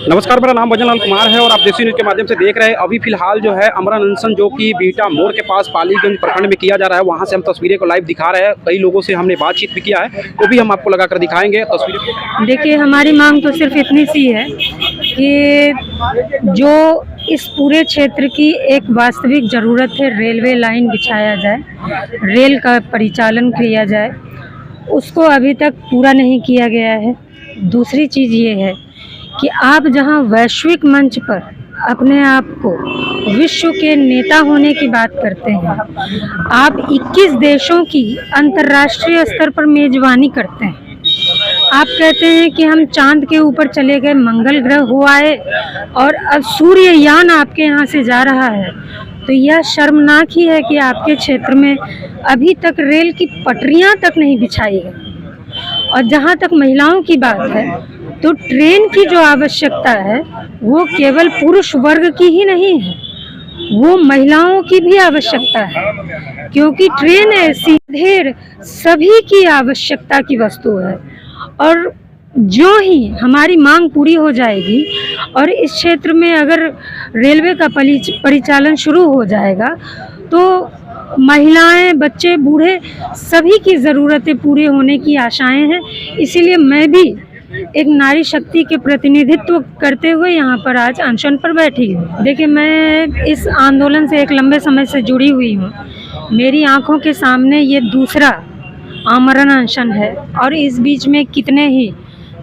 नमस्कार, मेरा नाम भजन लाल कुमार है और आप देसी न्यूज़ के माध्यम से देख रहे हैं। अभी फिलहाल जो है अमरण अनशन जो कि बीटा मोड़ के पास पालीगंज प्रखंड में किया जा रहा है, वहां से हम तस्वीरें को लाइव दिखा रहे हैं। कई लोगों से हमने बातचीत भी किया है, वो भी हम आपको लगाकर दिखाएंगे तस्वीरें। देखिए, हमारी मांग तो सिर्फ इतनी सी है कि जो इस पूरे क्षेत्र की एक वास्तविक ज़रूरत है, रेलवे लाइन बिछाया जाए, रेल का परिचालन किया जाए, उसको अभी तक पूरा नहीं किया गया है। दूसरी चीज़ ये है कि आप जहां वैश्विक मंच पर अपने आप को विश्व के नेता होने की बात करते हैं, आप 21 देशों की अंतर्राष्ट्रीय स्तर पर मेजबानी करते हैं। आप कहते हैं कि हम चांद के ऊपर चले गए, मंगल ग्रह हो आए और अब सूर्ययान आपके यहाँ से जा रहा है, तो यह शर्मनाक ही है कि आपके क्षेत्र में अभी तक रेल की पटरियां तक नहीं बिछाई गई। और जहाँ तक महिलाओं की बात है, तो ट्रेन की जो आवश्यकता है वो केवल पुरुष वर्ग की ही नहीं है, वो महिलाओं की भी आवश्यकता है, क्योंकि ट्रेन ऐसी ढेर सभी की आवश्यकता की वस्तु है। और जो ही हमारी मांग पूरी हो जाएगी और इस क्षेत्र में अगर रेलवे का परिचालन शुरू हो जाएगा, तो महिलाएं, बच्चे, बूढ़े सभी की ज़रूरतें पूरी होने की आशाएं हैं। इसीलिए मैं भी एक नारी शक्ति के प्रतिनिधित्व करते हुए यहाँ पर आज अनशन पर बैठी हूँ। देखिए, मैं इस आंदोलन से एक लंबे समय से जुड़ी हुई हूँ। मेरी आंखों के सामने ये दूसरा आमरण अनशन है और इस बीच में कितने ही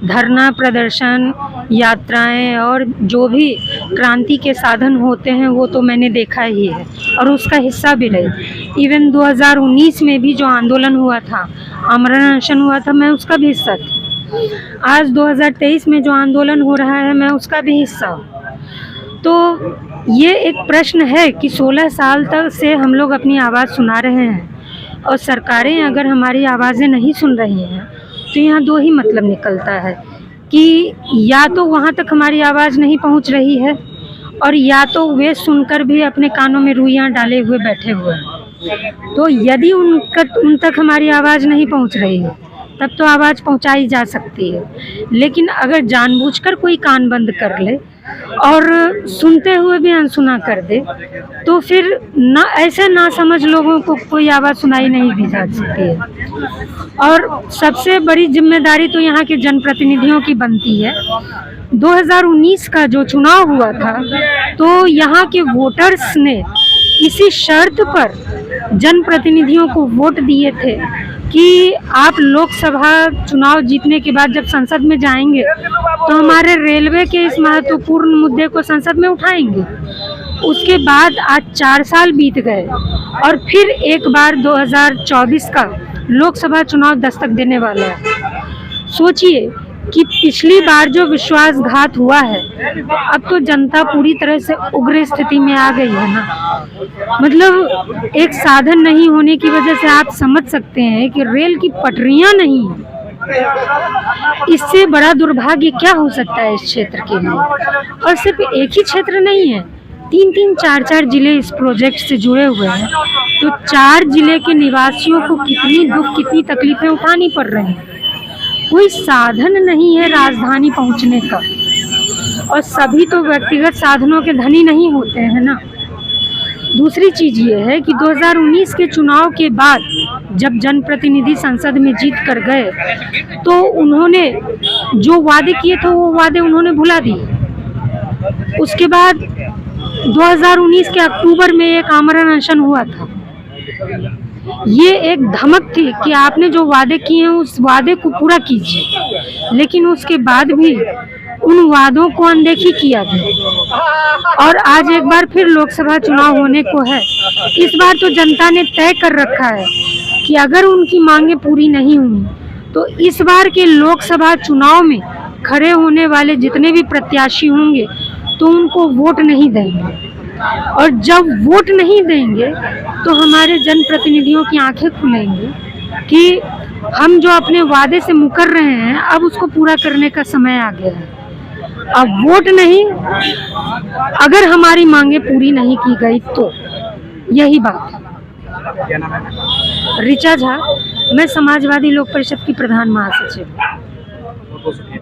धरना, प्रदर्शन, यात्राएं और जो भी क्रांति के साधन होते हैं वो तो मैंने देखा ही है और उसका हिस्सा भी रही। इवन 2019 में भी जो आंदोलन हुआ था, आमरण अनशन हुआ था, मैं उसका भी हिस्सा थी। आज 2023 में जो आंदोलन हो रहा है, मैं उसका भी हिस्सा हूँ। तो ये एक प्रश्न है कि 16 साल तक से हम लोग अपनी आवाज़ सुना रहे हैं और सरकारें अगर हमारी आवाज़ें नहीं सुन रही हैं, तो यहाँ दो ही मतलब निकलता है कि या तो वहाँ तक हमारी आवाज़ नहीं पहुँच रही है और या तो वे सुनकर भी अपने कानों में रुइयाँ डाले हुए बैठे हुए हैं। तो यदि उन तक हमारी आवाज़ नहीं पहुँच रही है, तब तो आवाज़ पहुंचाई जा सकती है। लेकिन अगर जानबूझकर कोई कान बंद कर ले और सुनते हुए भी अनसुना कर दे, तो फिर ना ऐसे ना समझ लोगों को कोई आवाज़ सुनाई नहीं दी जा सकती है। और सबसे बड़ी जिम्मेदारी तो यहाँ के जनप्रतिनिधियों की बनती है। 2019 का जो चुनाव हुआ था, तो यहाँ के वोटर्स ने इसी शर्त पर जनप्रतिनिधियों को वोट दिए थे कि आप लोकसभा चुनाव जीतने के बाद जब संसद में जाएंगे तो हमारे रेलवे के इस महत्वपूर्ण मुद्दे को संसद में उठाएंगे। उसके बाद आज 4 साल बीत गए और फिर एक बार 2024 का लोकसभा चुनाव दस्तक देने वाला है। सोचिए कि पिछली बार जो विश्वासघात हुआ है, अब तो जनता पूरी तरह से उग्र स्थिति में आ गई है ना। मतलब एक साधन नहीं होने की वजह से आप समझ सकते हैं कि रेल की पटरियां नहीं है। इससे बड़ा दुर्भाग्य क्या हो सकता है इस क्षेत्र के लिए। और सिर्फ एक ही क्षेत्र नहीं है, 3-3, 4-4 जिले इस प्रोजेक्ट से जुड़े हुए हैं। तो 4 जिले के निवासियों को कितनी दुख, कितनी तकलीफें उठानी पड़ रही हैं। कोई साधन नहीं है राजधानी पहुंचने का, और सभी तो व्यक्तिगत साधनों के धनी नहीं होते हैं ना। दूसरी चीज़ ये है कि 2019 के चुनाव के बाद जब जनप्रतिनिधि संसद में जीत कर गए, तो उन्होंने जो वादे किए थे वो वादे उन्होंने भुला दिए। उसके बाद 2019 के अक्टूबर में एक आमरण अनशन हुआ था। ये एक धमक थी कि आपने जो वादे किए हैं उस वादे को पूरा कीजिए, लेकिन उसके बाद भी उन वादों को अनदेखी किया गया। और आज एक बार फिर लोकसभा चुनाव होने को है। इस बार तो जनता ने तय कर रखा है कि अगर उनकी मांगें पूरी नहीं हुई तो इस बार के लोकसभा चुनाव में खड़े होने वाले जितने भी प्रत्याशी होंगे तो उनको वोट नहीं देंगे। और जब वोट नहीं देंगे तो हमारे जनप्रतिनिधियों की आंखें खुलेंगी कि हम जो अपने वादे से मुकर रहे हैं, अब उसको पूरा करने का समय आ गया है। अब वोट नहीं, अगर हमारी मांगें पूरी नहीं की गई तो यही बात है। ऋचा झा, मैं समाजवादी लोक परिषद की प्रधान महासचिव।